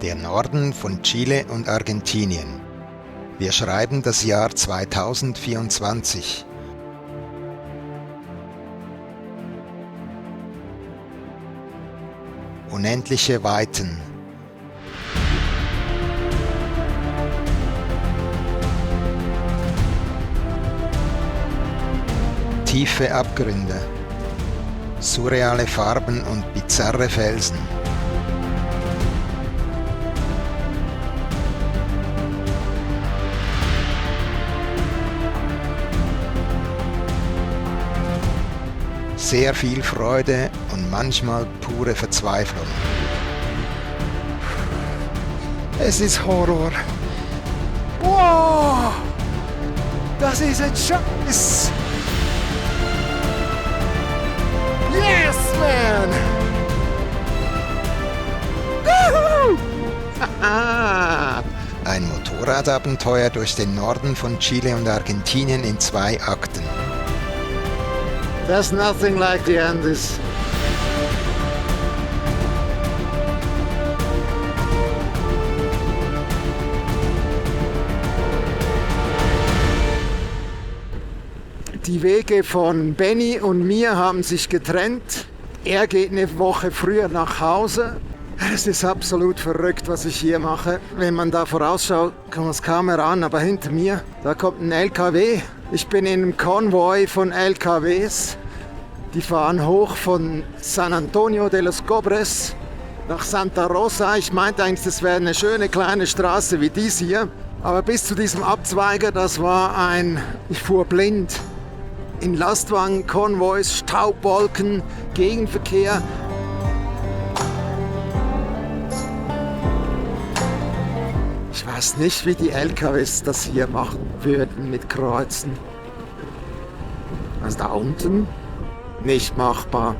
Der Norden von Chile und Argentinien. Wir schreiben das Jahr 2024. Unendliche Weiten. Tiefe Abgründe. Surreale Farben und bizarre Felsen. Sehr viel Freude und manchmal pure Verzweiflung. Es ist Horror. Wow! Das ist ein Scheiß! Yes, man! Ein Motorradabenteuer durch den Norden von Chile und Argentinien in 2 Akten. There's nothing like the Andes. Die Wege von Benny und mir haben sich getrennt. Er geht eine Woche früher nach Hause. Es ist absolut verrückt, was ich hier mache. Wenn man da vorausschaut, kann man es kaum erahnen, aber hinter mir, da kommt ein LKW. Ich bin in einem Konvoi von LKWs. Die fahren hoch von San Antonio de los Cobres nach Santa Rosa. Ich meinte eigentlich, das wäre eine schöne kleine Straße wie dies hier. Aber bis zu diesem Abzweiger, ich fuhr blind. In Lastwagen, Konvois, Staubwolken, Gegenverkehr. Ich weiß nicht, wie die LKWs das hier machen würden mit Kreuzen. Also da unten? Nicht machbar.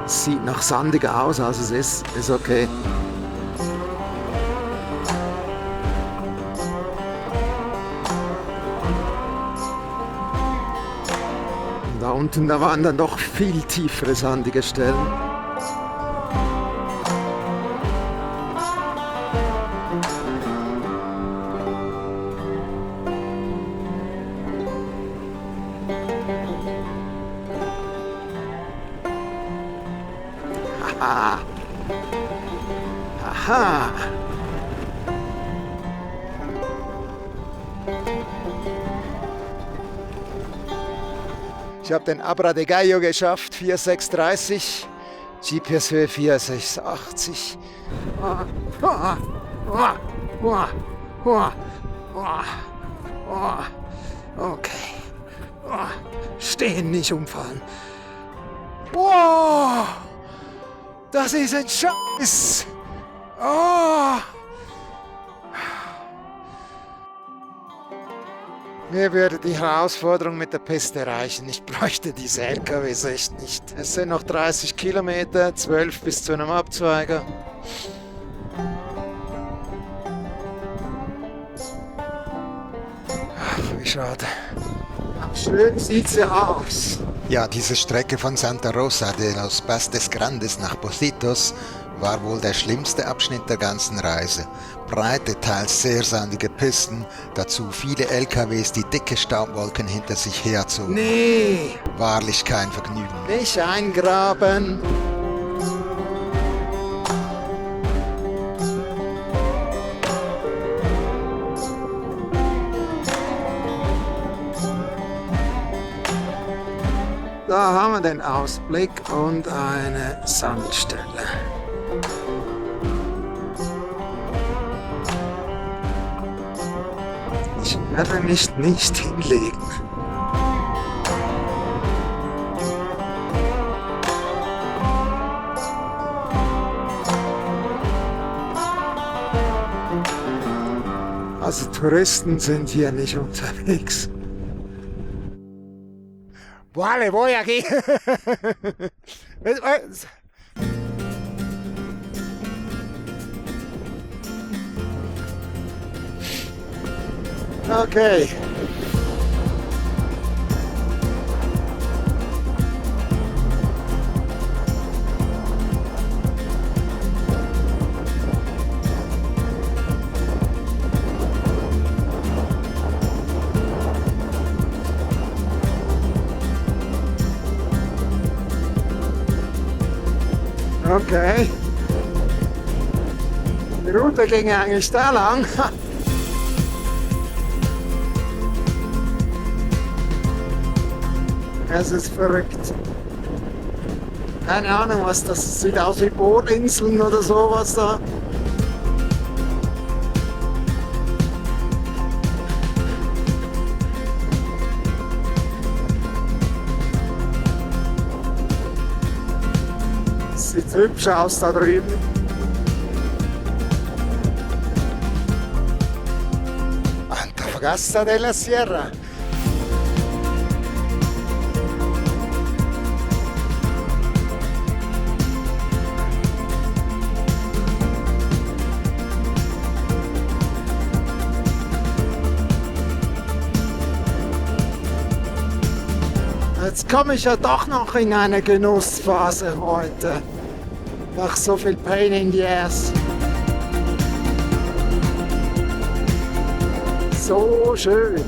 Sieht nach sandiger aus, also es ist okay. Und da unten, da waren dann doch viel tiefere sandige Stellen. Aha. Aha. Ich habe den Abra de Gallo geschafft, 4630, GPS-Höhe 4680. Okay. Stehen, nicht umfallen. Boah! Das ist ein Scheiß! Oh. Mir würde die Herausforderung mit der Piste reichen. Ich bräuchte diese LKWs echt nicht. Es sind noch 30 Kilometer, 12 bis zu einem Abzweiger. Ach, wie schade. Schön sieht's ja aus. Ja, diese Strecke von Santa Rosa de los Pastos Grandes nach Pocitos war wohl der schlimmste Abschnitt der ganzen Reise. Breite, teils sehr sandige Pisten, dazu viele LKWs, die dicke Staubwolken hinter sich herzogen. Nee! Wahrlich kein Vergnügen. Nicht eingraben! Da haben wir den Ausblick und eine Sandstelle. Ich werde mich nicht hinlegen. Also Touristen sind hier nicht unterwegs. Vale, voy aquí. Okay. Okay. Die Route ging eigentlich da lang. Es ist verrückt. Keine Ahnung, was das sieht aus wie Bohrinseln oder sowas da. Sieht hübsch aus da drüben. Antofagasta de la Sierra. Jetzt komme ich ja doch noch in eine Genussphase heute. Nach so viel Pain in the Ass. So schön.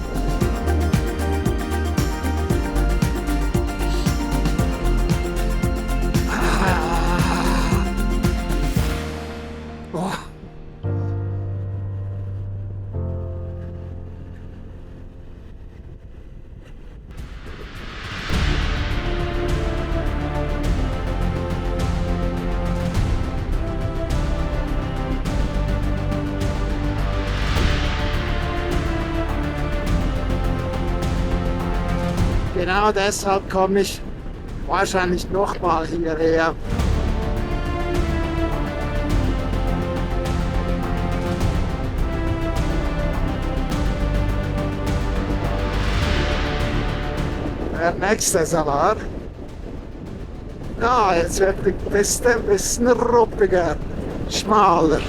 Boah. Genau deshalb komme ich wahrscheinlich nochmal hierher. Der nächste Salar. Ja, jetzt wird die Piste ein bisschen ruppiger, schmaler.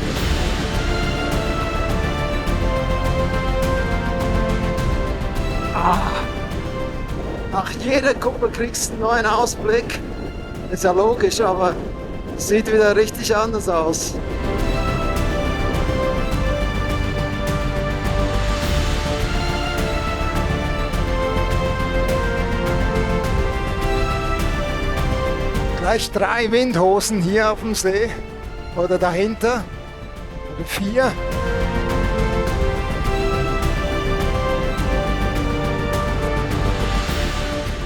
Nach jeder Kuppel kriegst du einen neuen Ausblick. Ist ja logisch, aber sieht wieder richtig anders aus. Gleich 3 Windhosen hier auf dem See. Oder dahinter. Oder 4.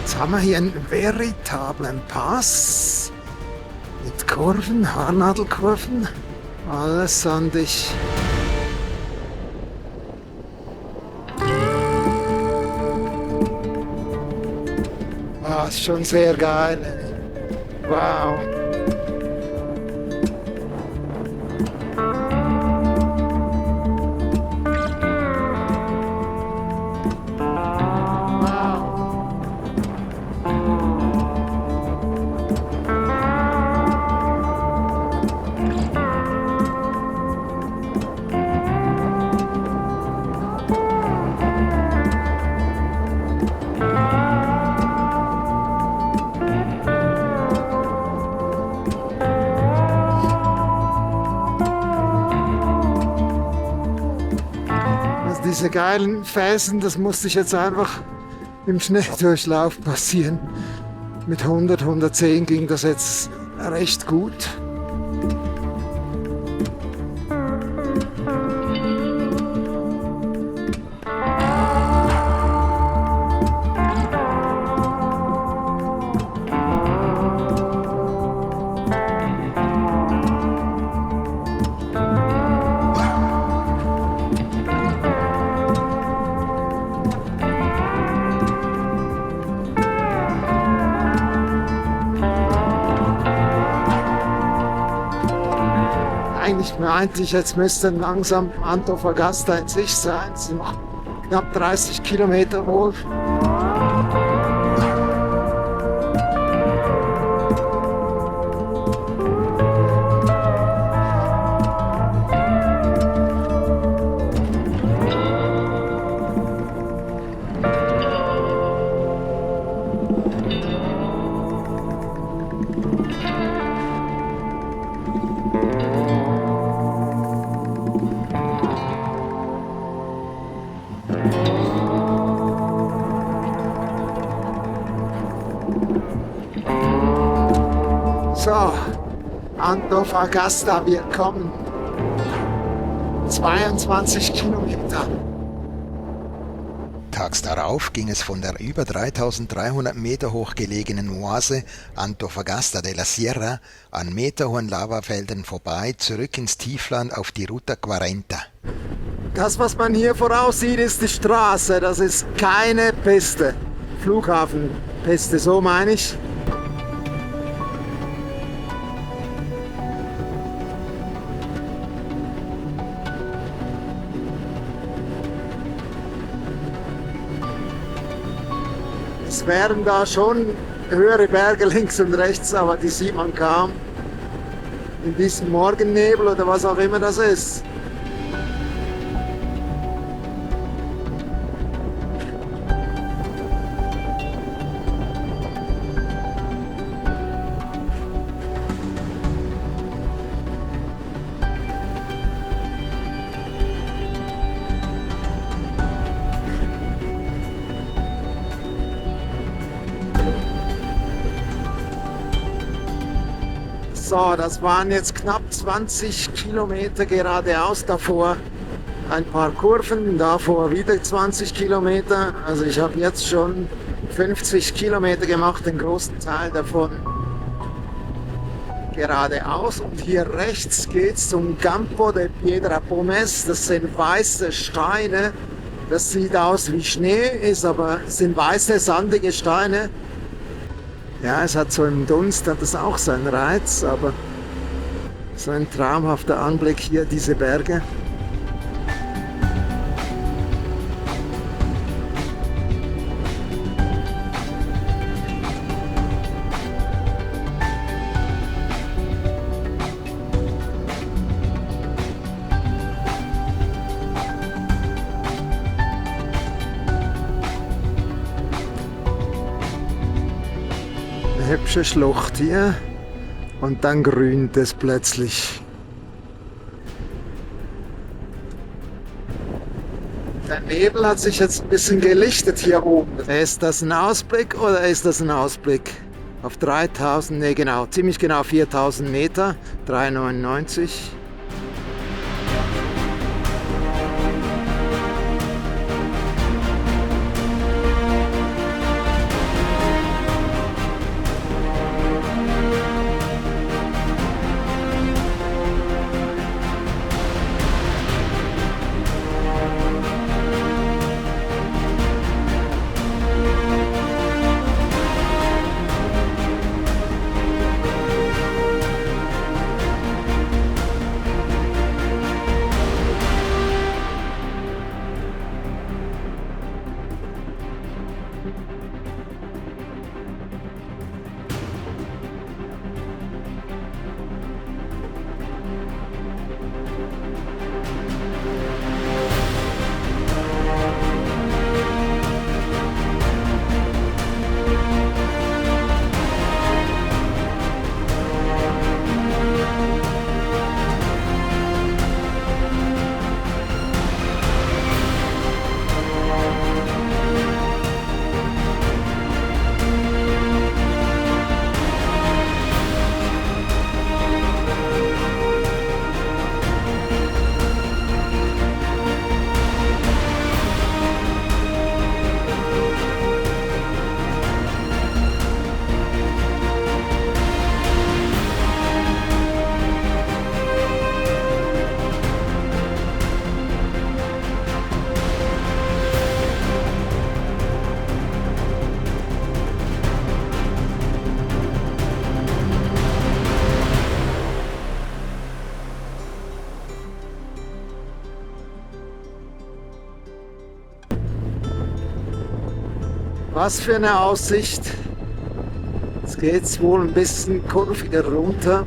Jetzt haben wir hier einen veritablen Pass mit Kurven, Haarnadelkurven, alles sandig. Ah, ist schon sehr geil. Wow. Diese geilen Felsen, das musste ich jetzt einfach im Schnelldurchlauf passieren. Mit 100, 110 ging das jetzt recht gut. Eigentlich meinte ich, jetzt müsste langsam Antofagasta in sich sein. Es sind noch knapp 30 Kilometer wohl. So, Antofagasta, wir kommen. 22 Kilometer. Tags darauf ging es von der über 3300 Meter hoch gelegenen Oase Antofagasta de la Sierra an meterhohen Lavafeldern vorbei zurück ins Tiefland auf die Ruta 40. Das, was man hier voraussieht, ist die Straße. Das ist keine Piste. Flughafenpiste, so meine ich. Es wären da schon höhere Berge links und rechts, aber die sieht man kaum in diesem Morgennebel oder was auch immer das ist. So, das waren jetzt knapp 20 Kilometer geradeaus, davor ein paar Kurven, davor wieder 20 Kilometer. Also ich habe jetzt schon 50 Kilometer gemacht, den großen Teil davon geradeaus. Und hier rechts geht es zum Campo de Piedra Pomes. Das sind weiße Steine. Das sieht aus wie Schnee, sind weiße, sandige Steine. Ja, es hat so im Dunst, hat es auch seinen Reiz, aber so ein traumhafter Anblick hier, diese Berge. Hübsche Schlucht hier und dann grünt es plötzlich. Der Nebel hat sich jetzt ein bisschen gelichtet hier oben. Ist das ein Ausblick oder ist das ein Ausblick auf 3000, ne genau, ziemlich genau 4000 Meter, 399. Was für eine Aussicht. Jetzt geht es wohl ein bisschen kurviger runter.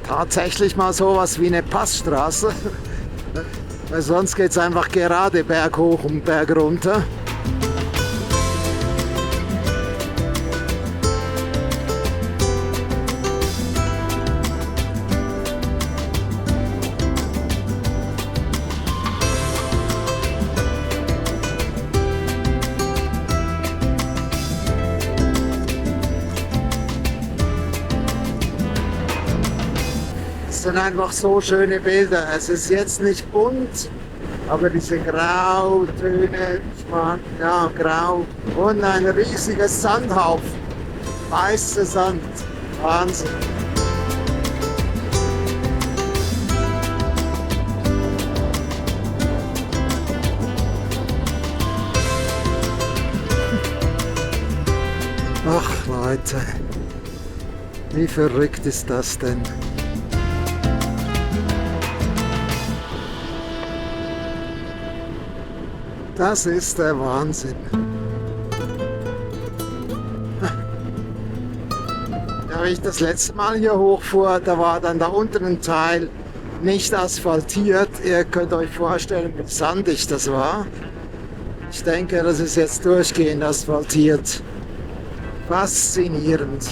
Tatsächlich mal sowas wie eine Passstraße. Weil sonst geht es einfach gerade berghoch und bergunter. Es sind einfach so schöne Bilder. Es ist jetzt nicht bunt, aber diese Grautöne, ja, grau und ein riesiges Sandhaufen, weißer Sand, Wahnsinn. Ach Leute, wie verrückt ist das denn? Das ist der Wahnsinn. Ja, wie ich das letzte Mal hier hochfuhr, da war dann der untere Teil nicht asphaltiert. Ihr könnt euch vorstellen, wie sandig das war. Ich denke, das ist jetzt durchgehend asphaltiert. Faszinierend.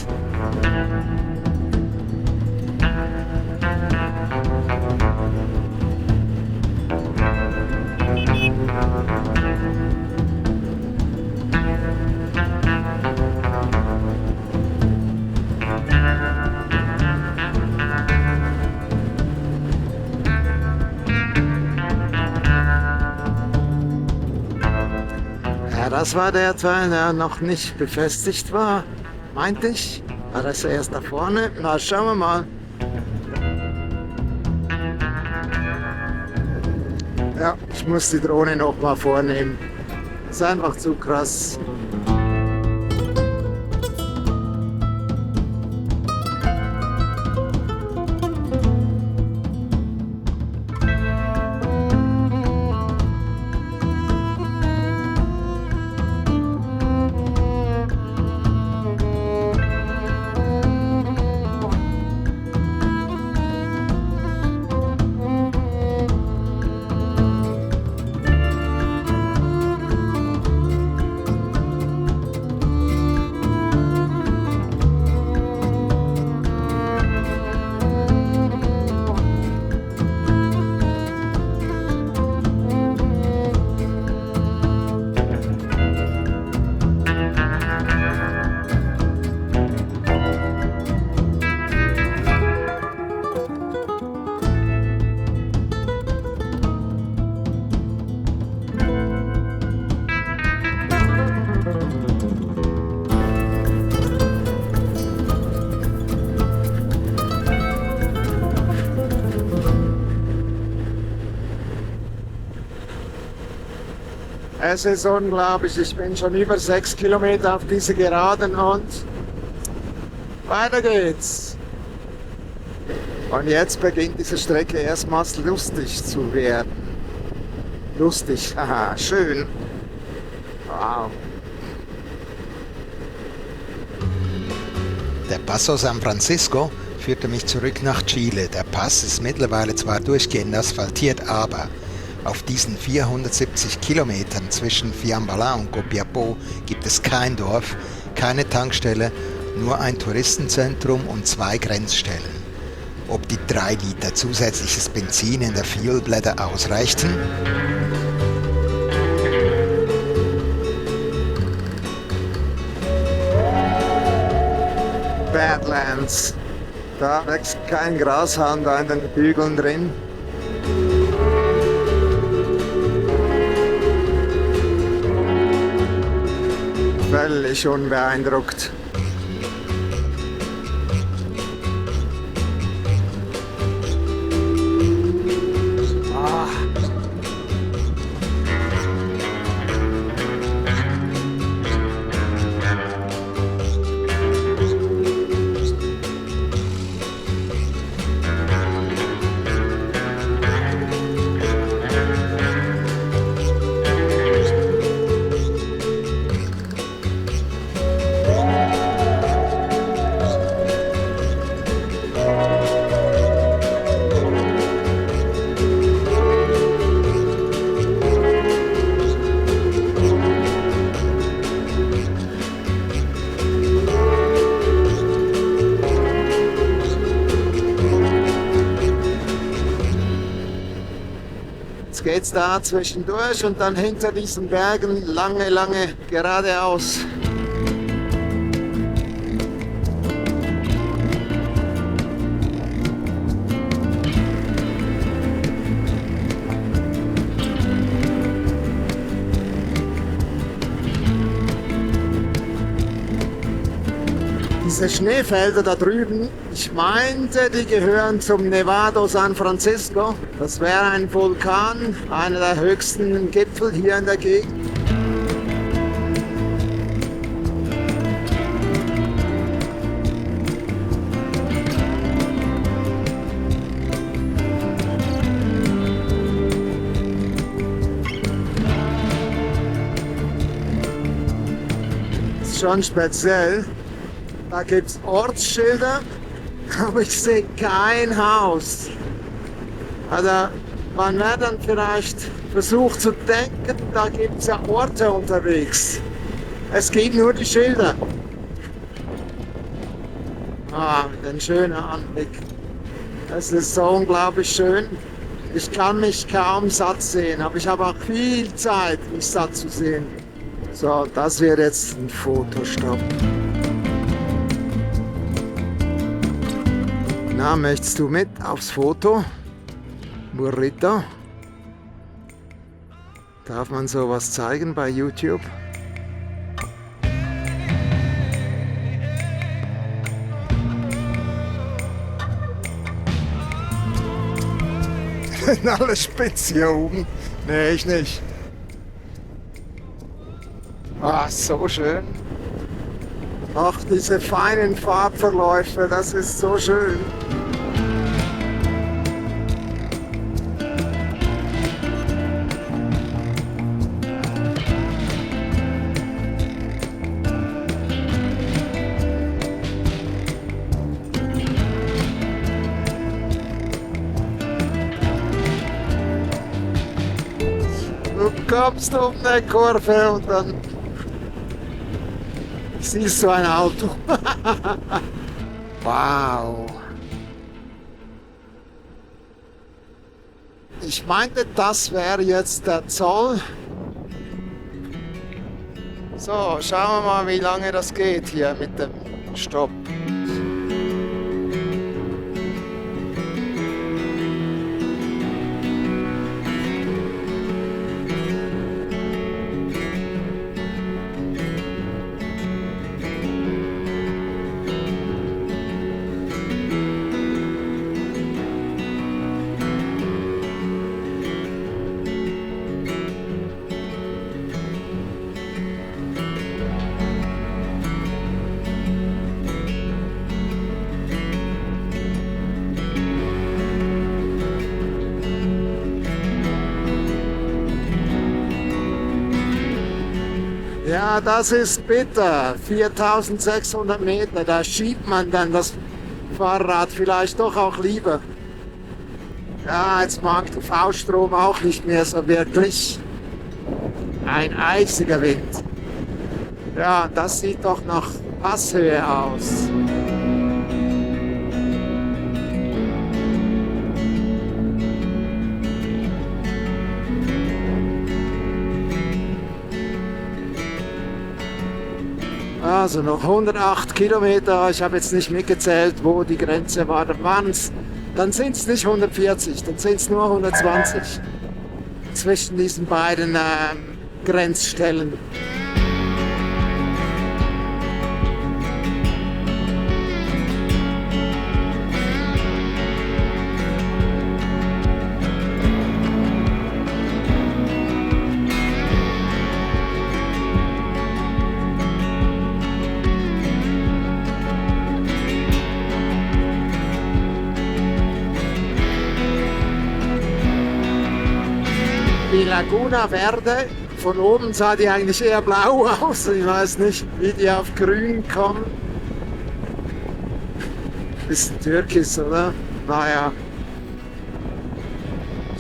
Ja, das war der Teil, der noch nicht befestigt war, meinte ich. War das erst da vorne? Na, schauen wir mal. Ja, ich muss die Drohne noch mal vornehmen. Das ist einfach zu krass. Es ist unglaublich, ich bin schon über 6 Kilometer auf diese Geraden und weiter geht's. Und jetzt beginnt diese Strecke erstmals lustig zu werden. Lustig, haha, schön. Wow. Der Paso San Francisco führte mich zurück nach Chile. Der Pass ist mittlerweile zwar durchgehend asphaltiert, aber auf diesen 470 Kilometern zwischen Fiambalá und Copiapó gibt es kein Dorf, keine Tankstelle, nur ein Touristenzentrum und 2 Grenzstellen. Ob die 3 Liter zusätzliches Benzin in der Fuelblätter ausreichten? Badlands. Da wächst kein Grashalm da in den Hügeln drin. Völlig unbeeindruckt. geht's da zwischendurch und dann hinter diesen Bergen lange, lange geradeaus. Diese Schneefelder da drüben, ich meinte, die gehören zum Nevado San Francisco. Das wäre ein Vulkan, einer der höchsten Gipfel hier in der Gegend. Das ist schon speziell. Da gibt es Ortsschilder, aber ich sehe kein Haus. Also man wäre dann vielleicht versucht zu denken, da gibt es ja Orte unterwegs. Es gibt nur die Schilder. Ah, ein schöner Anblick. Es ist so unglaublich schön. Ich kann mich kaum satt sehen, aber ich habe auch viel Zeit, mich satt zu sehen. So, das wird jetzt ein Fotostopp. Na, möchtest du mit aufs Foto? Burrito? Darf man sowas zeigen bei YouTube? Alle spitz hier oben. Nee, ich nicht. Ah, so schön. Ach, diese feinen Farbverläufe, das ist so schön. Du kommst um eine Kurve und dann siehst du ein Auto. Wow. Ich meinte, das wäre jetzt der Zoll. So, schauen wir mal, wie lange das geht hier mit dem Stopp. Ja, das ist bitter. 4600 Meter, da schiebt man dann das Fahrrad vielleicht doch auch lieber. Ja, jetzt mag der V-Strom auch nicht mehr so wirklich. Ein eisiger Wind. Ja, das sieht doch nach Passhöhe aus. Also noch 108 Kilometer, ich habe jetzt nicht mitgezählt, wo die Grenze war. Dann sind es nicht 140, dann sind es nur 120 zwischen diesen beiden Grenzstellen. Die Laguna Verde, von oben sah die eigentlich eher blau aus. Ich weiß nicht, wie die auf grün kommen. Bisschen türkis, oder? Naja.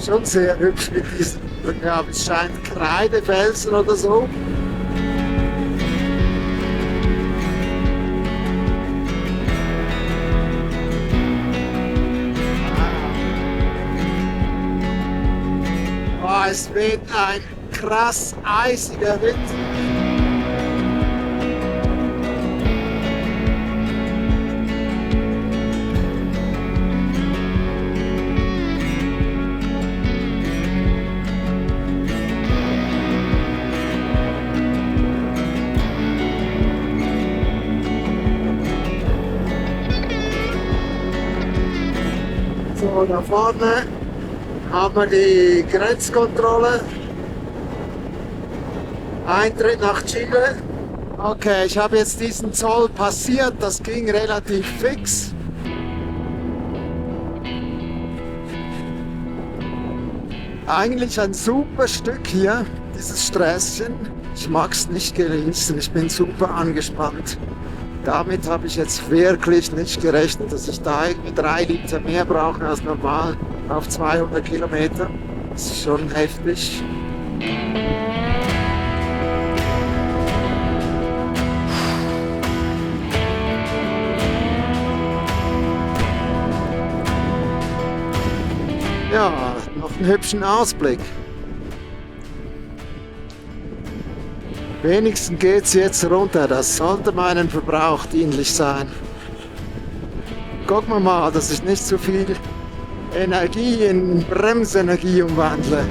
Schon sehr hübsch mit diesen, ja, es scheint Kreidefelsen oder so. Es weht ein krass eisiger Wind. So, da vorne haben wir die Grenzkontrolle. Eintritt nach Chile. Okay, ich habe jetzt diesen Zoll passiert, das ging relativ fix. Eigentlich ein super Stück hier, dieses Sträßchen. Ich mag es nicht genießen, ich bin super angespannt. Damit habe ich jetzt wirklich nicht gerechnet, dass ich da irgendwie 3 Liter mehr brauche als normal auf 200 Kilometer. Das ist schon heftig. Ja, noch einen hübschen Ausblick. Wenigstens geht's jetzt runter, das sollte meinem Verbrauch dienlich sein. Gucken wir mal, dass ich nicht zu viel Energie in Bremsenergie umwandle.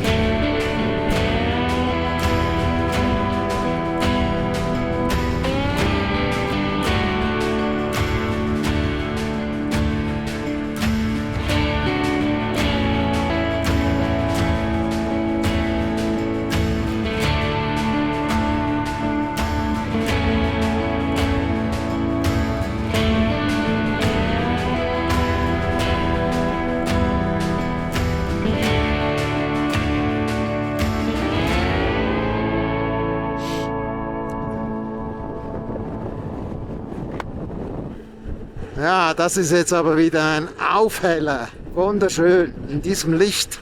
Ja, das ist jetzt aber wieder ein Aufheller. Wunderschön, in diesem Licht.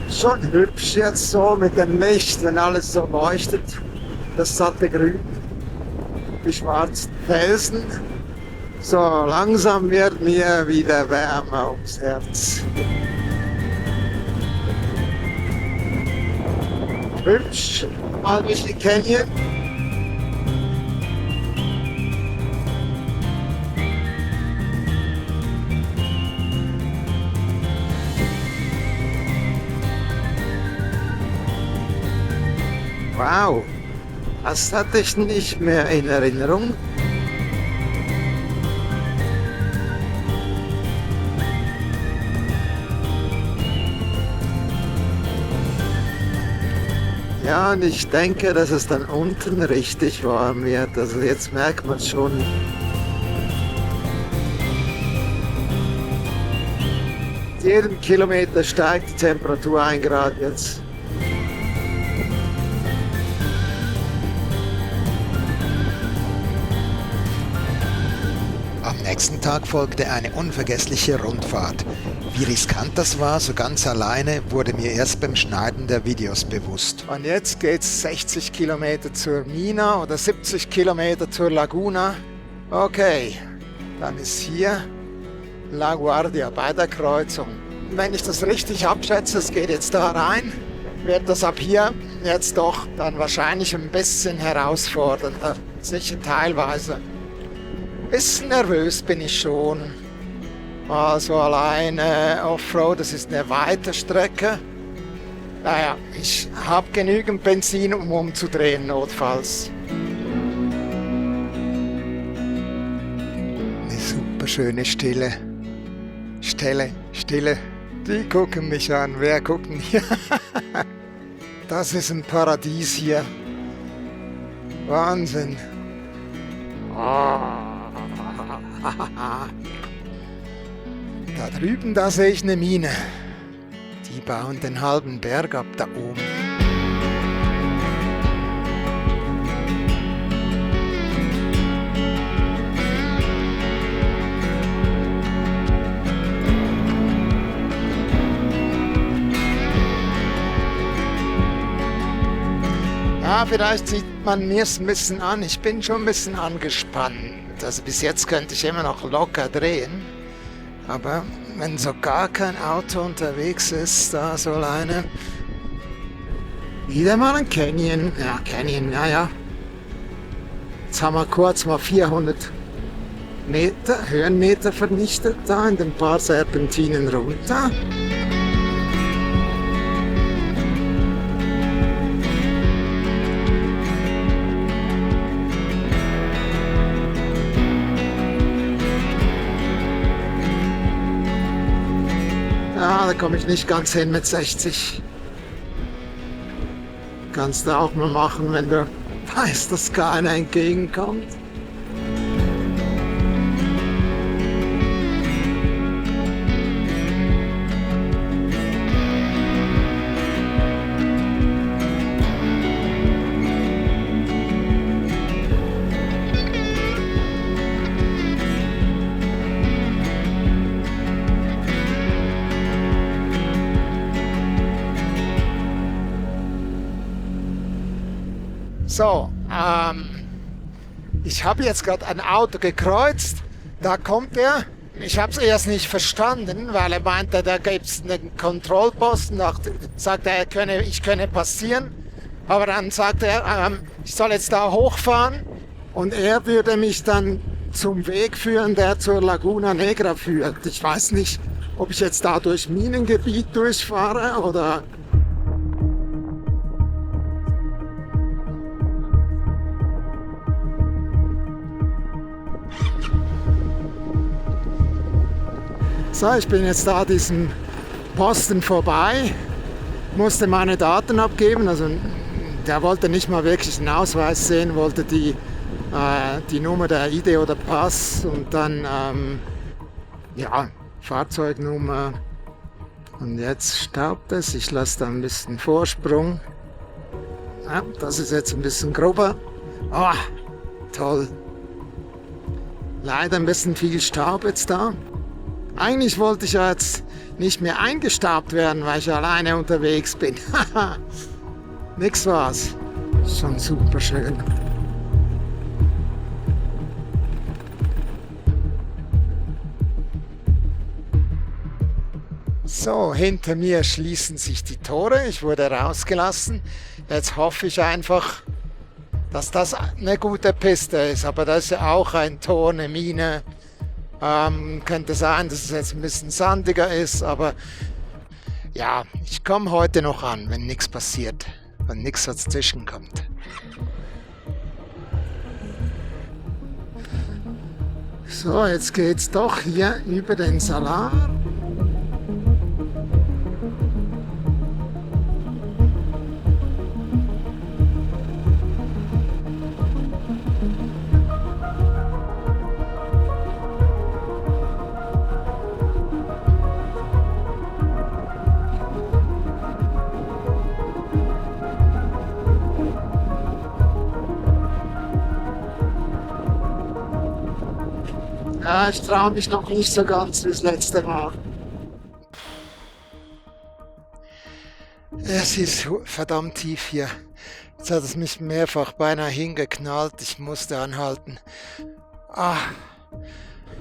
Schon hübsch jetzt so mit dem Licht, wenn alles so leuchtet. Das satte Grün. Die schwarzen Felsen. So, langsam wird mir wieder wärmer ums Herz. Hübsch, mal durch die Canyon. Wow, das hatte ich nicht mehr in Erinnerung. Ja, und ich denke, dass es dann unten richtig warm wird. Also jetzt merkt man schon. Jeden Kilometer steigt die Temperatur 1 Grad jetzt. Am nächsten Tag folgte eine unvergessliche Rundfahrt. Wie riskant das war, so ganz alleine, wurde mir erst beim Schneiden der Videos bewusst. Und jetzt geht's 60 Kilometer zur Mina oder 70 Kilometer zur Laguna. Okay, dann ist hier La Guardia bei der Kreuzung. Wenn ich das richtig abschätze, es geht jetzt da rein, wird das ab hier jetzt doch dann wahrscheinlich ein bisschen herausfordernder. Sicher teilweise. Bisschen nervös bin ich schon. Also alleine Offroad, das ist eine weite Strecke. Naja, ich habe genügend Benzin, um umzudrehen, notfalls. Eine super schöne Stille. Stille. Die gucken mich an. Wer guckt denn hier? Das ist ein Paradies hier. Wahnsinn. Da drüben, da sehe ich eine Mine. Die bauen den halben Berg ab da oben. Ja, vielleicht sieht man mir es ein bisschen an. Ich bin schon ein bisschen angespannt. Also bis jetzt könnte ich immer noch locker drehen. Aber wenn so gar kein Auto unterwegs ist, da so alleine. Wieder mal ein Canyon. Ja, Canyon, ja. Jetzt haben wir kurz mal 400 Meter, Höhenmeter vernichtet, da in den paar Serpentinen runter. Ja, da komme ich nicht ganz hin mit 60. Kannst du auch mal machen, wenn du weißt, dass keiner entgegenkommt. So, ich habe jetzt gerade ein Auto gekreuzt, da kommt er. Ich habe es erst nicht verstanden, weil er meinte, da gibt es einen Kontrollposten, sagt er, ich könne passieren. Aber dann sagt er, ich soll jetzt da hochfahren und er würde mich dann zum Weg führen, der zur Laguna Negra führt. Ich weiß nicht, ob ich jetzt da durch Minengebiet durchfahre oder... So, ich bin jetzt da diesem Posten vorbei, musste meine Daten abgeben, also der wollte nicht mal wirklich einen Ausweis sehen, wollte die Nummer der ID oder Pass und dann Fahrzeugnummer. Und jetzt staubt es, ich lasse da ein bisschen Vorsprung. Ja, das ist jetzt ein bisschen grober. Oh, toll. Leider ein bisschen viel Staub jetzt da. Eigentlich wollte ich ja jetzt nicht mehr eingestaubt werden, weil ich alleine unterwegs bin. Nix war's. Schon super schön. So, hinter mir schließen sich die Tore. Ich wurde rausgelassen. Jetzt hoffe ich einfach, dass das eine gute Piste ist. Aber das ist ja auch ein Tor, eine Mine. Könnte sein, dass es jetzt ein bisschen sandiger ist, aber ja, ich komme heute noch an, wenn nichts passiert, wenn nichts dazwischen kommt. So, jetzt geht's doch hier über den Salar. Ja, ich traue mich noch nicht so ganz wie das letzte Mal. Es ist verdammt tief hier. Jetzt hat es mich mehrfach beinahe hingeknallt. Ich musste anhalten.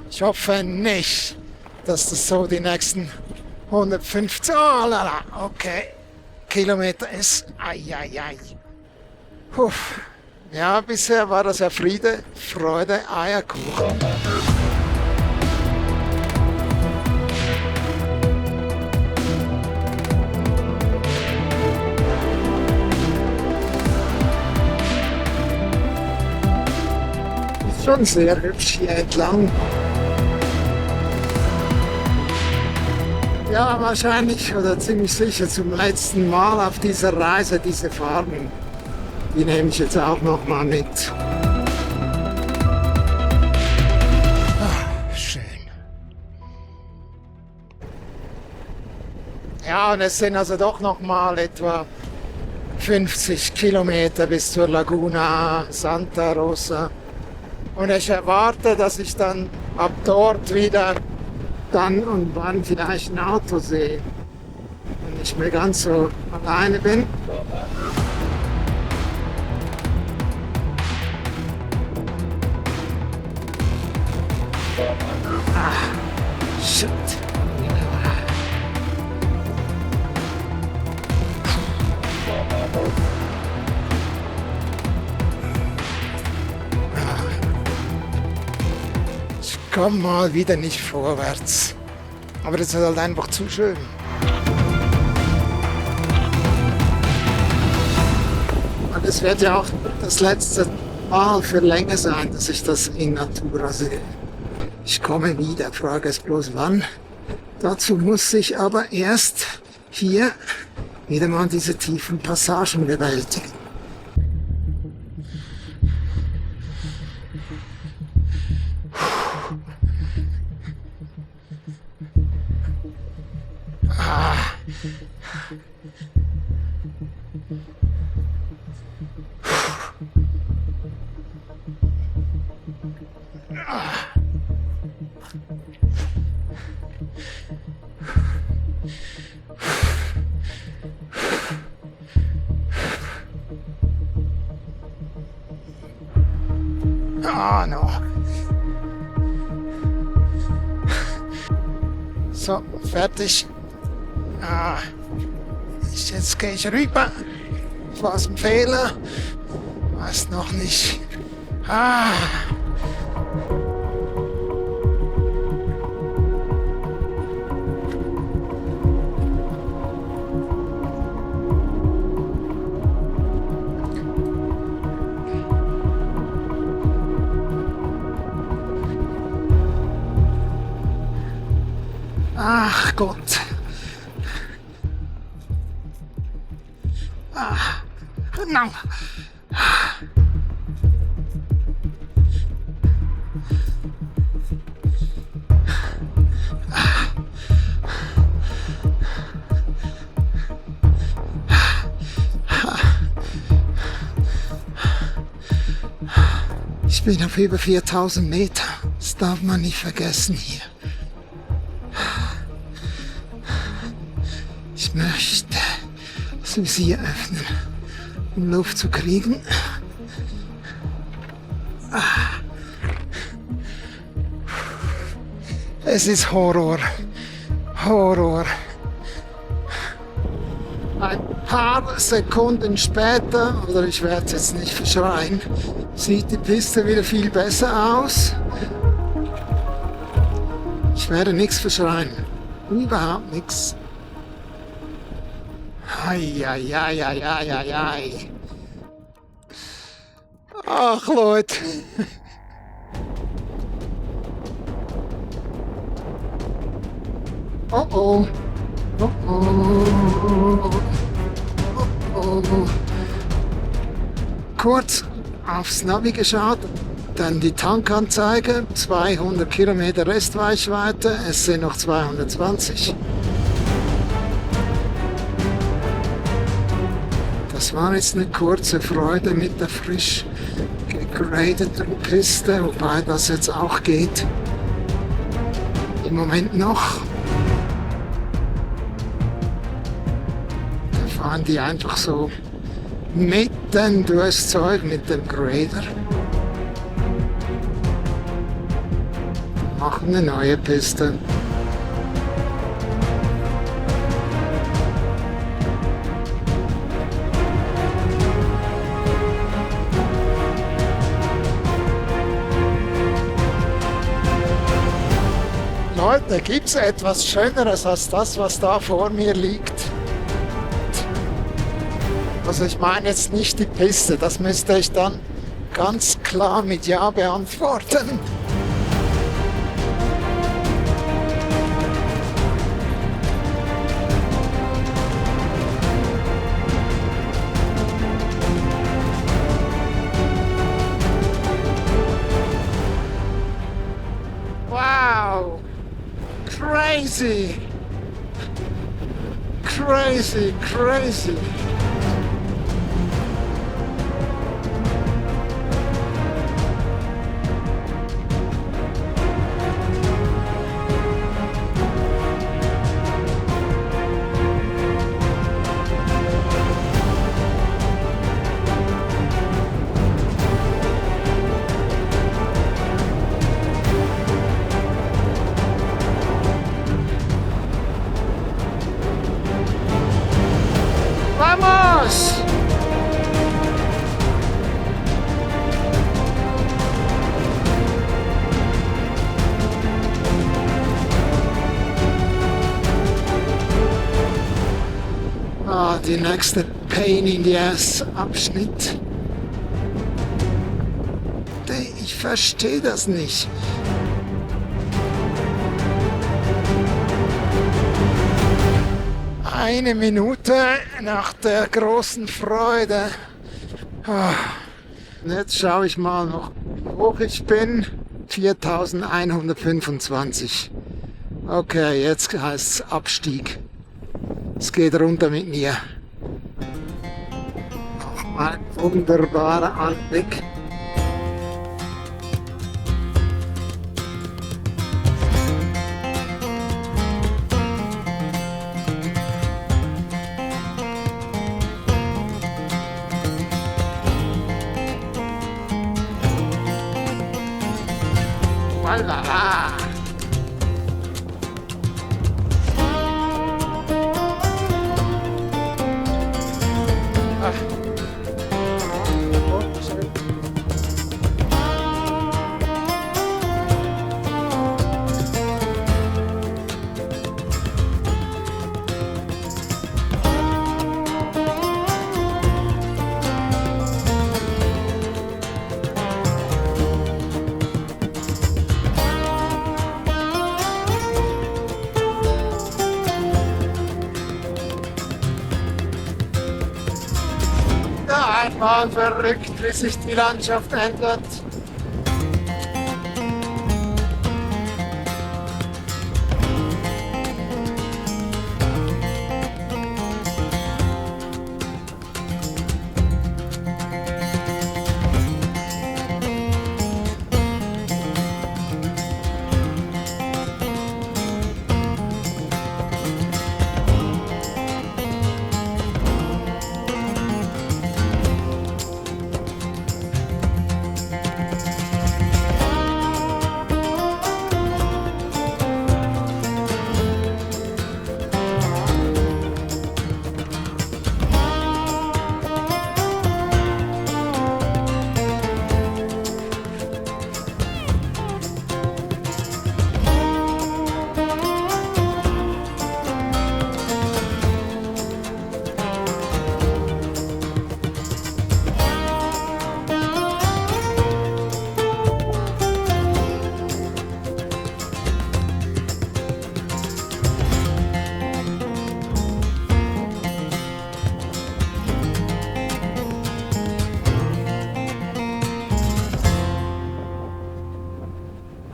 Ich hoffe nicht, dass das so die nächsten 150 Kilometer ist. Eieiei. Ja, bisher war das ja Friede, Freude, Eierkuchen. Schon sehr hübsch hier entlang. Ja, wahrscheinlich oder ziemlich sicher zum letzten Mal auf dieser Reise diese Farben. Die nehme ich jetzt auch noch mal mit. Schön. Ja, und es sind also doch noch mal etwa 50 Kilometer bis zur Laguna Santa Rosa. Und ich erwarte, dass ich dann ab dort wieder dann und wann vielleicht ein Auto sehe. Und nicht mehr ganz so alleine bin. Shit. Ich komme mal wieder nicht vorwärts. Aber das ist halt einfach zu schön. Und es wird ja auch das letzte Mal für länger sein, dass ich das in Natura sehe. Ich komme wieder, Frage ist bloß wann. Dazu muss ich aber erst hier wieder mal diese tiefen Passagen bewältigen. Ah, no. So, fertig. Jetzt gehe ich rüber. Was ein Fehler? Weiß noch nicht. Ach Gott. No. Ich bin auf über 4000 Meter. Das darf man nicht vergessen hier. Ich möchte das Visier öffnen, um Luft zu kriegen. Es ist Horror. Horror. Ein paar Sekunden später, oder ich werde es jetzt nicht verschreien, sieht die Piste wieder viel besser aus. Ich werde nichts verschreien. Überhaupt nichts. Ei. Ach, Leute. Oh. Kurz aufs Navi geschaut, dann die Tankanzeige, 200 Kilometer Restreichweite, es sind noch 220. Das war jetzt eine kurze Freude mit der frisch gegradeten Piste, wobei das jetzt auch geht. Im Moment noch. Da fahren die einfach so mitten durchs Zeug mit dem Grader. Machen eine neue Piste. Leute, gibt es etwas Schöneres als das, was da vor mir liegt? Also ich meine jetzt nicht die Piste, das müsste ich dann ganz klar mit Ja beantworten. Wow! Crazy! Crazy! die nächste Pain in the Ass Abschnitt. Ich verstehe das nicht. Eine Minute nach der großen Freude. Jetzt schaue ich mal noch, wie hoch ich bin. 4125. Okay, jetzt heißt es Abstieg. Es geht runter mit mir. Ein wunderbarer Anblick. Voila! Einmal verrückt, wie sich die Landschaft ändert.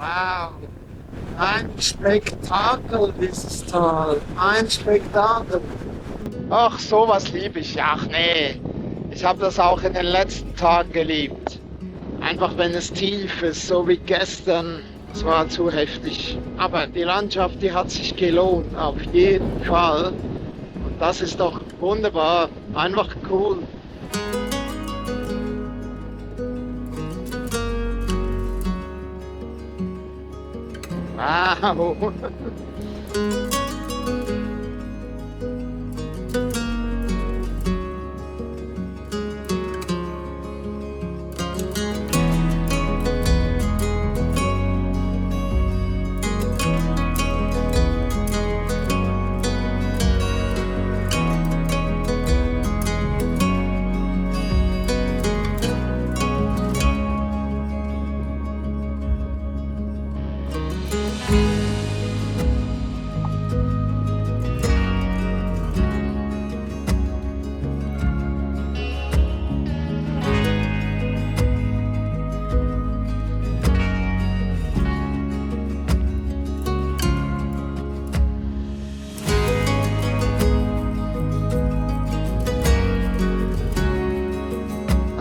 Wow, ein Spektakel dieses Tal, ein Spektakel. Ach, sowas liebe ich. Ach nee, ich habe das auch in den letzten Tagen geliebt. Einfach wenn es tief ist, so wie gestern, es war zu heftig. Aber die Landschaft, die hat sich gelohnt, auf jeden Fall. Und das ist doch wunderbar, einfach cool. Wow!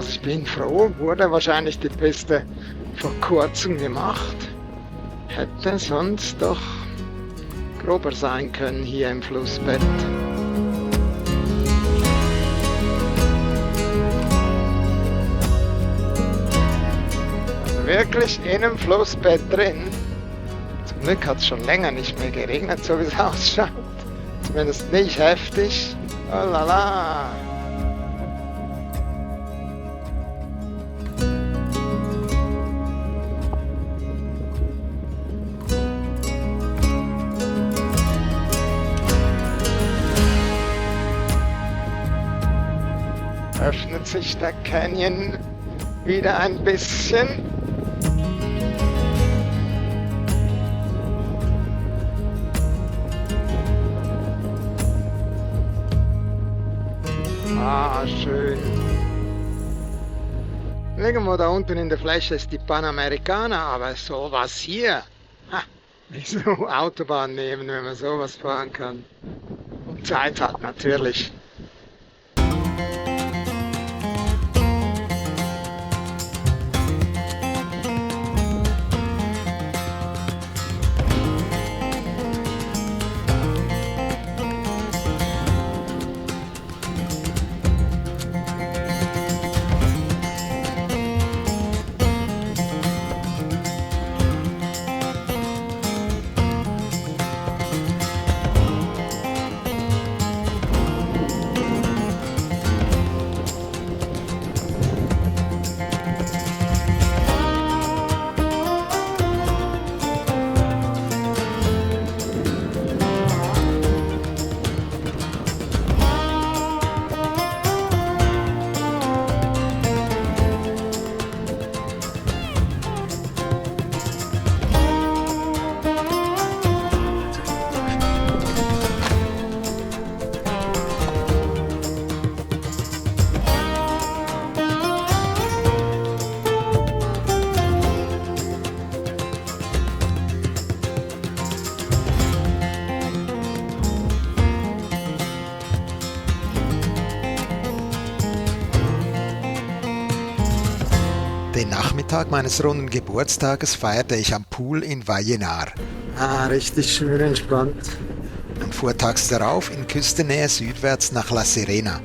Ich bin froh, wurde wahrscheinlich die Piste vor kurzem gemacht. Hätte sonst doch grober sein können hier im Flussbett. Also wirklich in einem Flussbett drin. Zum Glück hat es schon länger nicht mehr geregnet, so wie es ausschaut. Zumindest nicht heftig. Oh la la. sich der Canyon wieder ein bisschen. Ah, schön. Irgendwo da unten in der Fläche ist die Panamericana, aber sowas hier. Ha, wieso Autobahn nehmen, wenn man sowas fahren kann? Und Zeit hat natürlich. Den Nachmittag meines runden Geburtstages feierte ich am Pool in Vallenar. Ah, richtig schön entspannt. Und fuhr tags darauf in Küstennähe südwärts nach La Serena.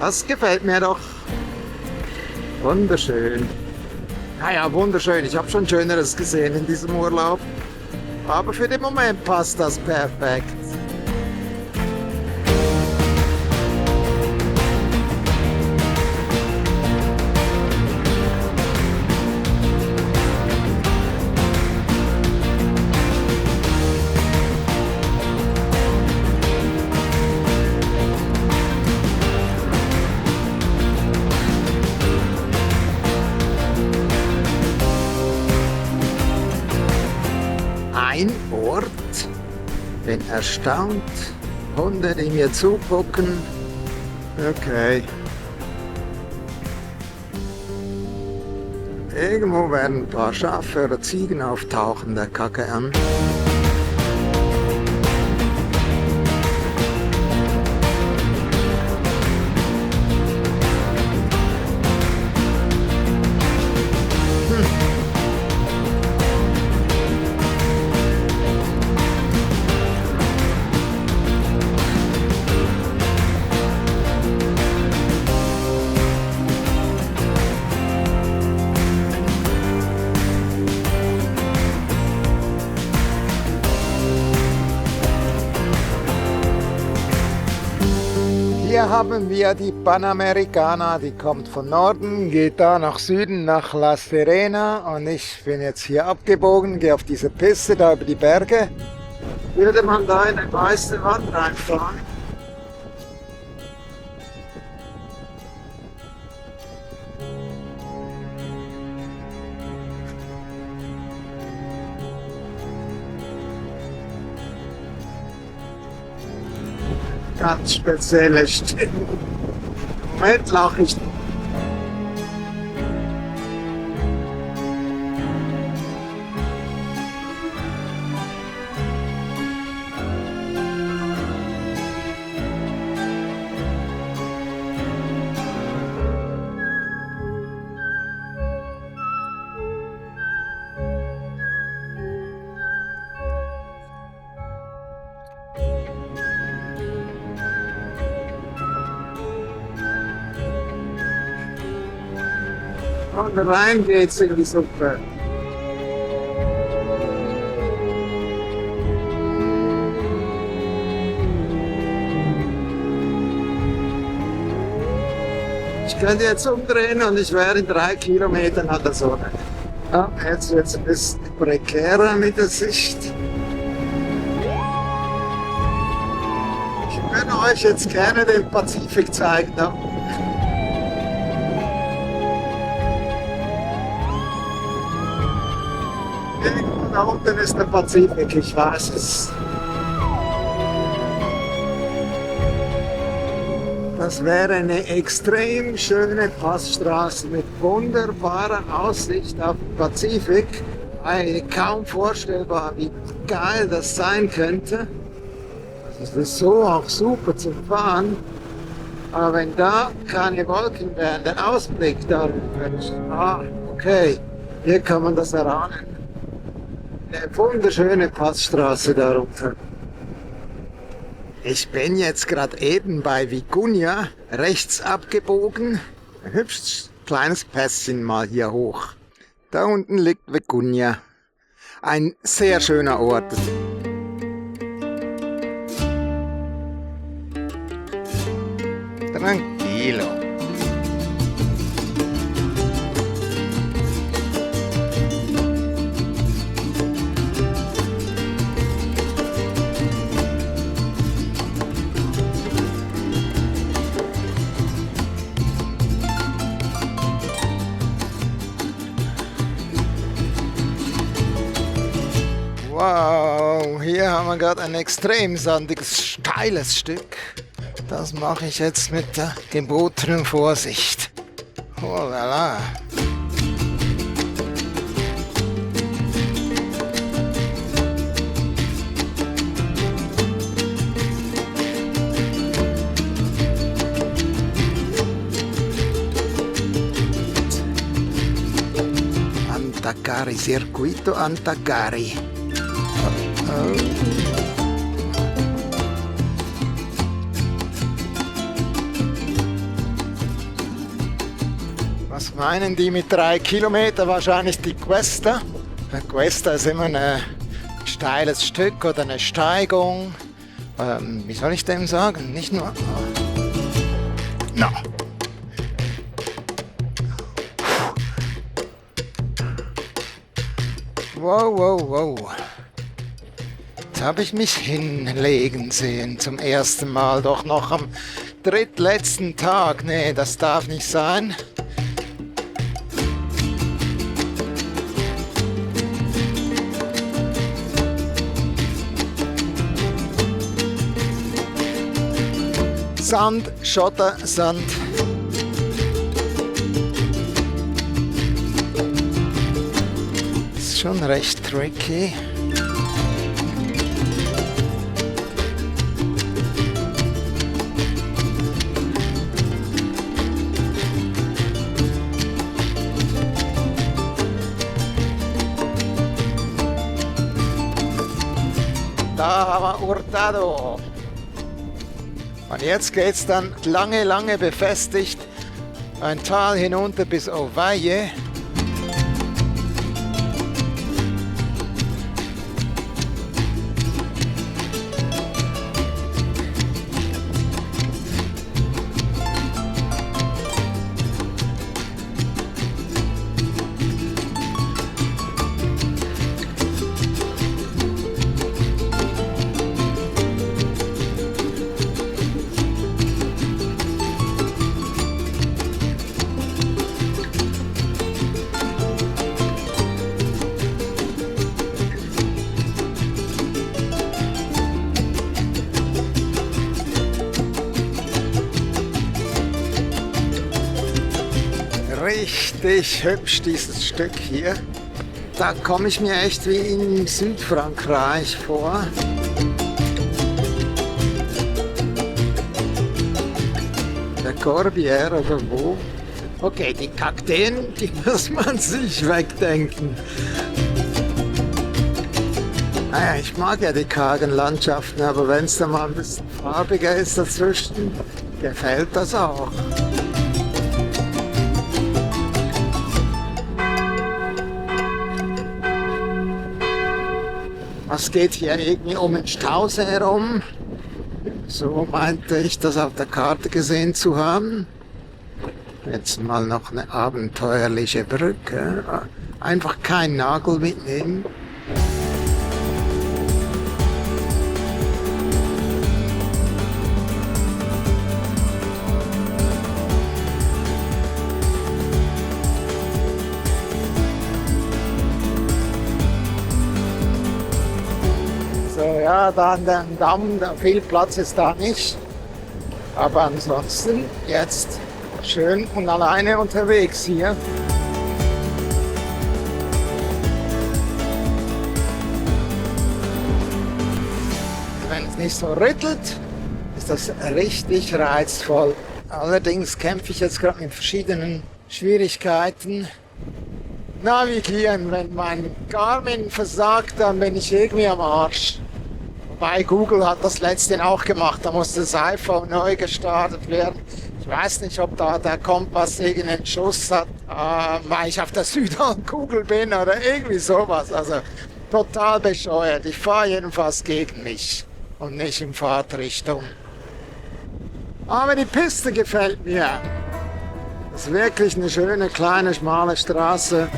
Das gefällt mir doch. Wunderschön. Naja, wunderschön. Ich habe schon Schöneres gesehen in diesem Urlaub. Aber für den Moment passt das perfekt. Ein Ort, bin erstaunt, Hunde, die mir zugucken. Okay. Irgendwo werden ein paar Schafe oder Ziegen auftauchen, der Kacke an. Hier haben wir die Panamericana, die kommt von Norden, geht da nach Süden, nach La Serena und ich bin jetzt hier abgebogen, gehe auf diese Piste da über die Berge. Würde man da in eine weiße Wand reinfahren? Ganz spezielle Stimme. Im Moment lache ich. Und rein geht's in die Suppe. Ich könnte jetzt umdrehen und ich wäre in 3 Kilometern an der Sonne. Ja, jetzt wird es ein bisschen prekärer mit der Sicht. Ich würde euch jetzt gerne den Pazifik zeigen. Ja. Irgendwo da unten ist der Pazifik, ich weiß es. Das wäre eine extrem schöne Passstraße mit wunderbarer Aussicht auf den Pazifik. Eigentlich kaum vorstellbar, wie geil das sein könnte. Das ist so auch super zum Fahren. Aber wenn da keine Wolken wären, der Ausblick darüber ist, okay, hier kann man das erahnen. Eine wunderschöne Passstraße darunter. Ich bin jetzt gerade eben bei Vicuña rechts abgebogen. Ein hübsches kleines Pässchen mal hier hoch. Da unten liegt Vicuña. Ein sehr schöner Ort. Tranquilo. Wow, hier haben wir gerade ein extrem sandiges, steiles Stück. Das mache ich jetzt mit der gebotenen Vorsicht. Oh la la. Antaccari, Circuito Antaccari. Was meinen die mit 3 Kilometer? Wahrscheinlich die Cuesta. Cuesta ist immer ein steiles Stück oder eine Steigung. Wie soll ich dem sagen? Nicht nur... No. Wow, wow, wow. Jetzt habe ich mich hinlegen sehen zum ersten Mal, doch noch am drittletzten Tag. Nee, das darf nicht sein. Sand, Schotter, Sand. Ist schon recht tricky. Da haben wir Hurtado. Und jetzt geht's dann lange, lange befestigt ein Tal hinunter bis Ovalle. Richtig hübsch dieses Stück hier. Da komme ich mir echt wie in Südfrankreich vor. Der Corbière oder wo? Okay, die Kakteen, die muss man sich wegdenken. Naja, ich mag ja die kargen Landschaften, aber wenn es da mal ein bisschen farbiger ist dazwischen, gefällt das auch. Es geht hier irgendwie um den Stausee herum. So meinte ich das auf der Karte gesehen zu haben. Jetzt mal noch eine abenteuerliche Brücke. Einfach keinen Nagel mitnehmen. So, ja, da an dem Damm, viel Platz ist da nicht. Aber ansonsten jetzt schön und alleine unterwegs hier. Wenn es nicht so rüttelt, ist das richtig reizvoll. Allerdings kämpfe ich jetzt gerade mit verschiedenen Schwierigkeiten. Navigieren, wenn mein Garmin versagt, dann bin ich irgendwie am Arsch. Wobei Google hat das letztens auch gemacht, da musste das iPhone neu gestartet werden. Ich weiß nicht, ob da der Kompass irgendeinen Schuss hat, weil ich auf der Südhalbkugel bin oder irgendwie sowas. Also total bescheuert. Ich fahre jedenfalls gegen mich und nicht in Fahrtrichtung. Aber die Piste gefällt mir. Das ist wirklich eine schöne, kleine, schmale Straße.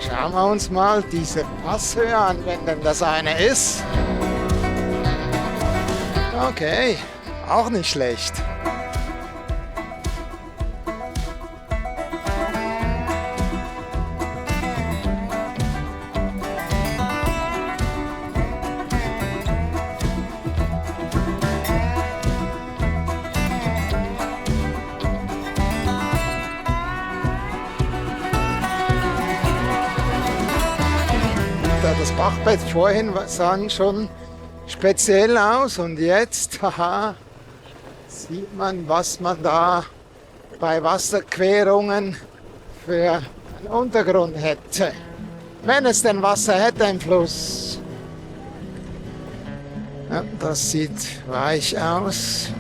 Schauen wir uns mal diese Passhöhe an, wenn denn das eine ist. Okay, auch nicht schlecht. Das Bachbett vorhin sah schon speziell aus und jetzt, haha, sieht man, was man da bei Wasserquerungen für einen Untergrund hätte. Wenn es denn Wasser hätte im Fluss. Ja, das sieht weich aus.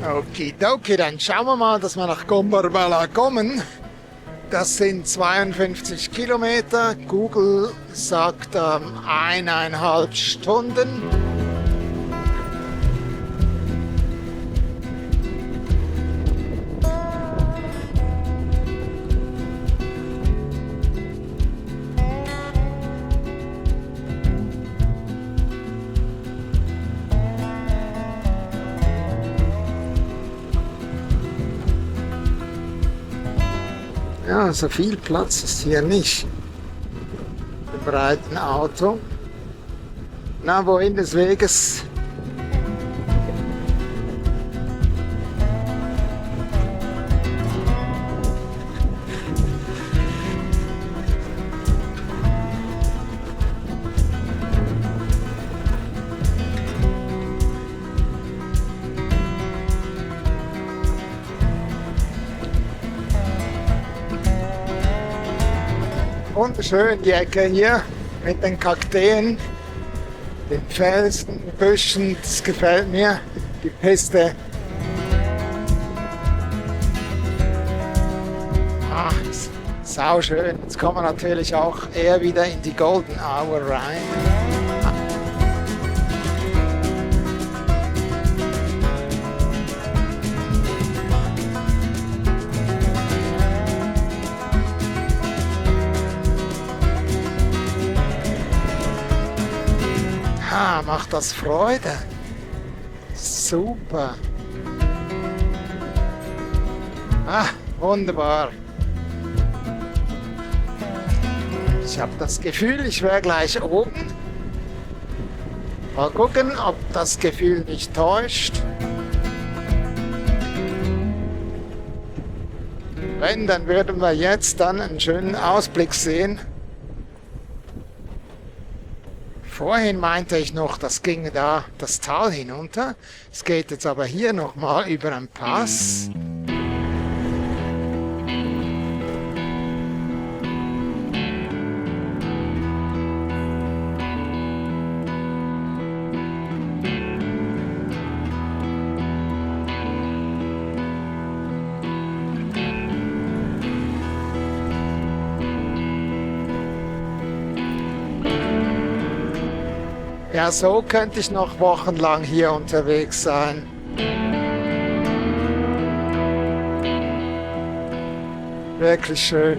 Okidoki, dann schauen wir mal, dass wir nach Gombarbala kommen. Das sind 52 Kilometer. Google sagt 1,5 Stunden. Ja, so viel Platz ist hier nicht im breiten Auto. Na, wohin des Weges? Wunderschön die Ecke hier. mit den Kakteen, den Felsen, Büschen, das gefällt mir, die Piste. Ach, sauschön. Jetzt kommen wir natürlich auch eher wieder in die Golden Hour rein. Macht das Freude. Super. Wunderbar. Ich habe das Gefühl, ich wäre gleich oben. Mal gucken, ob das Gefühl nicht täuscht. Wenn, dann würden wir jetzt dann einen schönen Ausblick sehen. Vorhin meinte ich noch, das ginge da das Tal hinunter. Es geht jetzt aber hier nochmal über einen Pass. Ja, so könnte ich noch wochenlang hier unterwegs sein. Wirklich schön.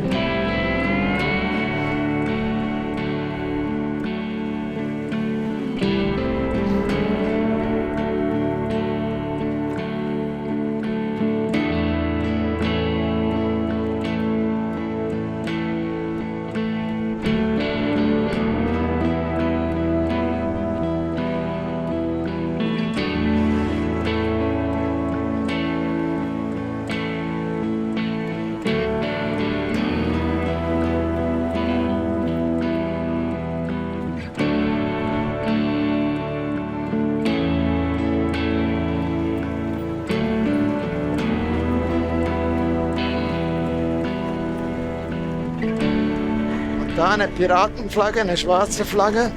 Da eine Piratenflagge, eine schwarze Flagge.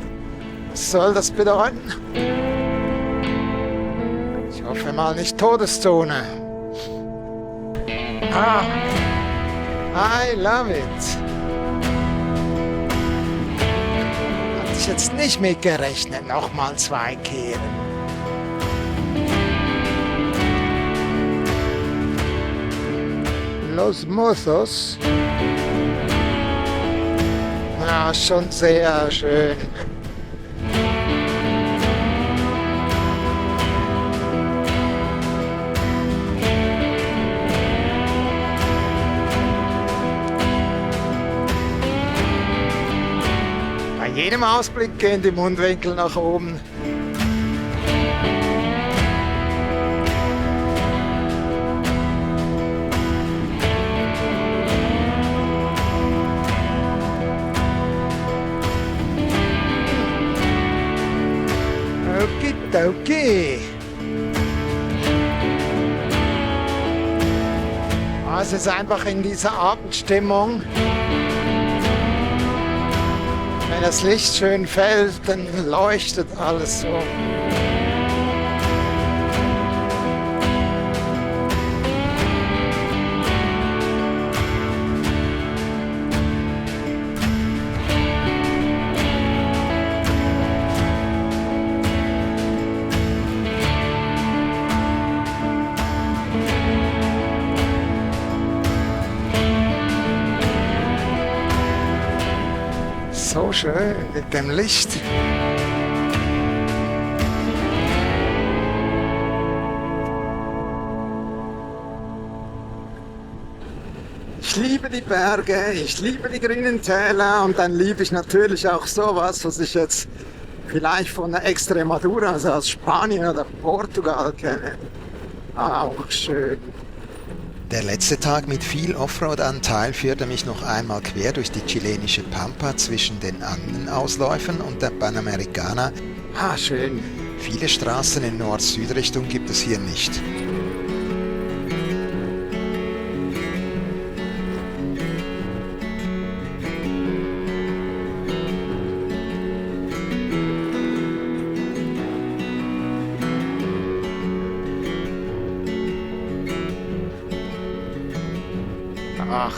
Was soll das bedeuten? Ich hoffe mal nicht Todeszone. I love it. Hatte ich jetzt nicht mitgerechnet, nochmal 2 kehren. Los Mozos. Ja, schon sehr schön. Bei jedem Ausblick gehen die Mundwinkel nach oben. Okay. Es ist einfach in dieser Abendstimmung. Wenn das Licht schön fällt, dann leuchtet alles so. So schön mit dem Licht. Ich liebe die Berge, ich liebe die grünen Täler und dann liebe ich natürlich auch sowas, was ich jetzt vielleicht von der Extremadura, also aus Spanien oder Portugal kenne. Auch schön. Der letzte Tag mit viel Offroad-Anteil führte mich noch einmal quer durch die chilenische Pampa zwischen den Andenausläufern und der Panamericana. Schön. Viele Straßen in Nord-Süd-Richtung gibt es hier nicht. Ach.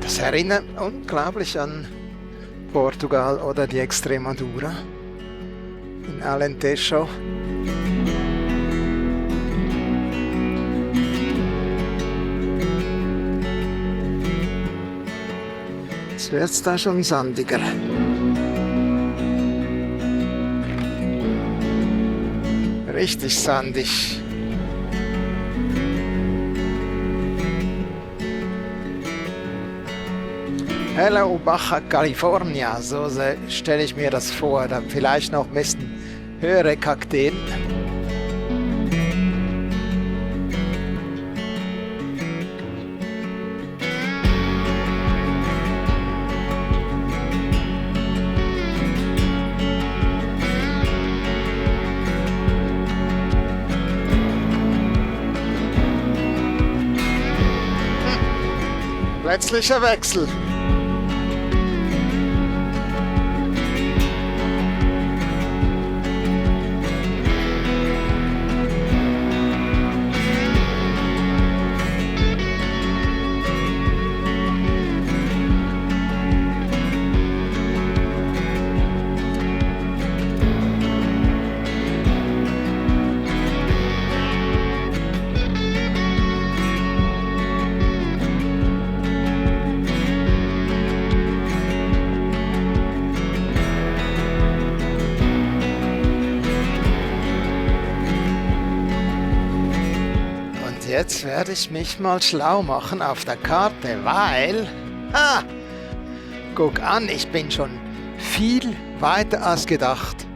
Das erinnert unglaublich an Portugal oder die Extremadura in Alentejo. Jetzt wird es da schon sandiger. Richtig sandig. Hello Baja California, so stelle ich mir das vor. Da vielleicht noch ein bisschen höhere Kakteen. Plötzlicher Wechsel. Jetzt werde ich mich mal schlau machen auf der Karte, weil... Guck an, ich bin schon viel weiter als gedacht.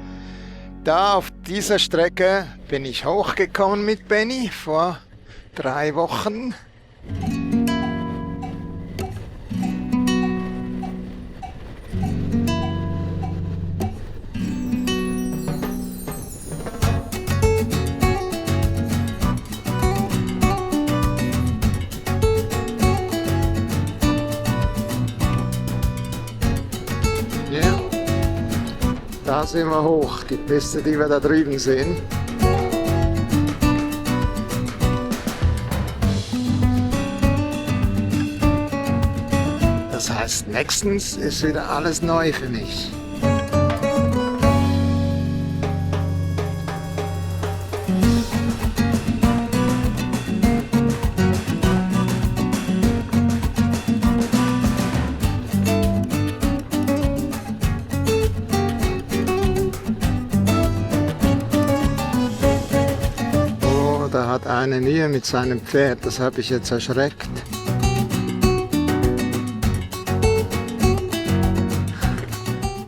Da auf dieser Strecke bin ich hochgekommen mit Benny vor 3 Wochen. Da sind wir hoch, die Piste, die wir da drüben sehen. Das heißt, nächstens ist wieder alles neu für mich. Da hat eine Mühe mit seinem Pferd, das habe ich jetzt erschreckt.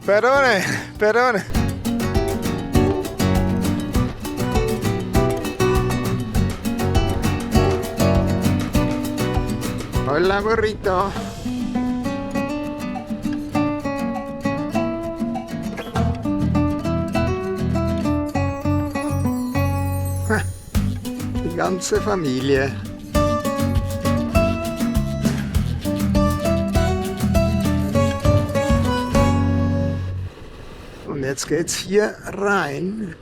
Perdone, perdone. Hola, burrito. Die ganze Familie. Und jetzt geht's hier rein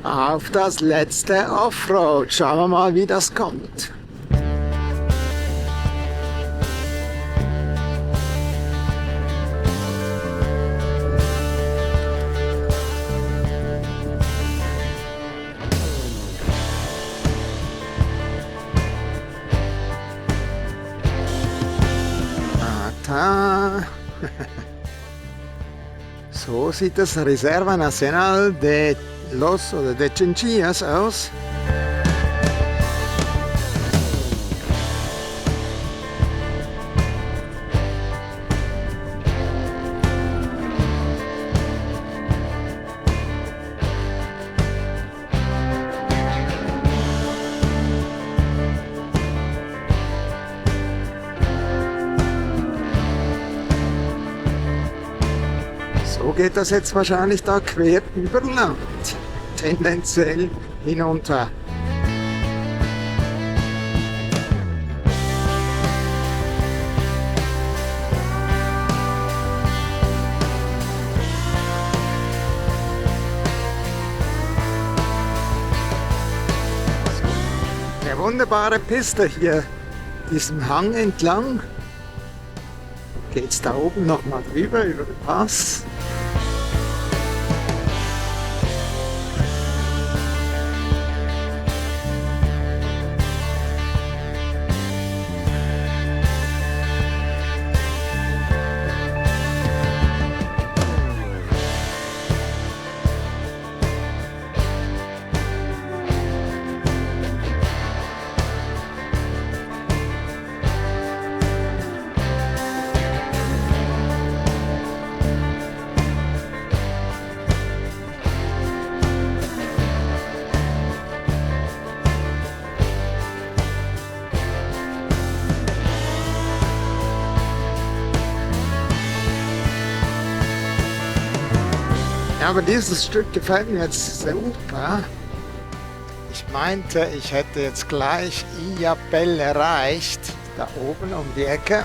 auf das letzte Offroad. Schauen wir mal, wie das kommt. So sieht das Reserva Nacional de Los oder de Chinchillas aus. So geht das jetzt wahrscheinlich da quer über Land, tendenziell hinunter. wunderbare Piste hier, diesen Hang entlang. Geht's da oben nochmal drüber, über den Pass. Ja, aber dieses Stück gefällt mir jetzt super. Ich meinte, ich hätte jetzt gleich Illapel erreicht, da oben um die Ecke.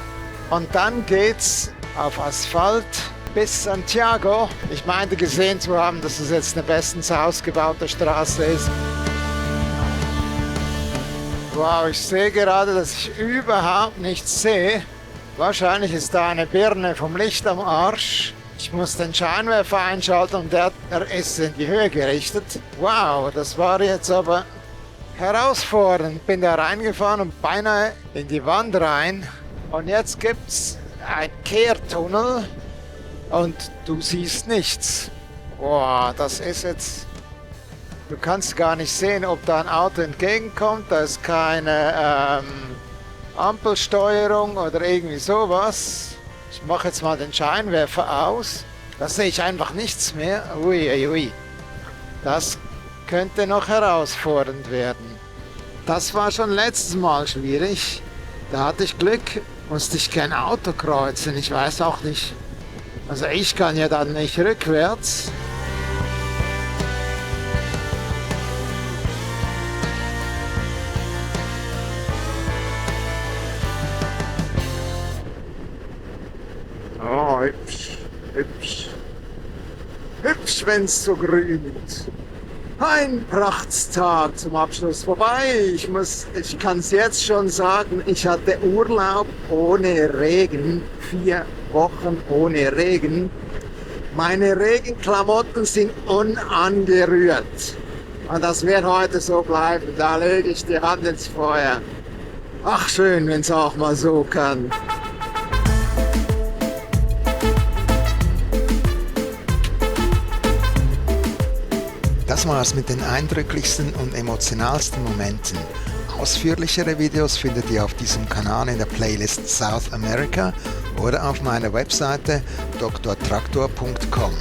Und dann geht's auf Asphalt bis Santiago. Ich meinte gesehen zu haben, dass es jetzt eine bestens ausgebaute Straße ist. Wow, ich sehe gerade, dass ich überhaupt nichts sehe. Wahrscheinlich ist da eine Birne vom Licht am Arsch. Ich muss den Scheinwerfer einschalten und der ist in die Höhe gerichtet. Wow, das war jetzt aber herausfordernd. Bin da reingefahren und beinahe in die Wand rein. Und jetzt gibt's einen Kehrtunnel und du siehst nichts. Wow, das ist jetzt... Du kannst gar nicht sehen, ob da ein Auto entgegenkommt. Da ist keine Ampelsteuerung oder irgendwie sowas. Ich mache jetzt mal den Scheinwerfer aus. Da sehe ich einfach nichts mehr. Ui, ui, ui. Das könnte noch herausfordernd werden. Das war schon letztes Mal schwierig. Da hatte ich Glück, musste ich kein Auto kreuzen. Ich weiß auch nicht. Also ich kann ja dann nicht rückwärts. Oh, hübsch, hübsch. Hübsch, wenn's so grünt. Ein Prachtstag zum Abschluss vorbei. Ich kann's jetzt schon sagen, ich hatte Urlaub ohne Regen. 4 Wochen ohne Regen. Meine Regenklamotten sind unangerührt. Und das wird heute so bleiben. Da lege ich die Hand ins Feuer. Ach, schön, wenn's auch mal so kann. Das war's mit den eindrücklichsten und emotionalsten Momenten. Ausführlichere Videos findet ihr auf diesem Kanal in der Playlist South America oder auf meiner Webseite drtraktor.com.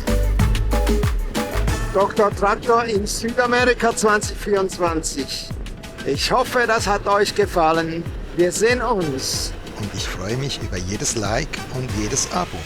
Dr. Traktor in Südamerika 2024. Ich hoffe, das hat euch gefallen. Wir sehen uns. Und ich freue mich über jedes Like und jedes Abo.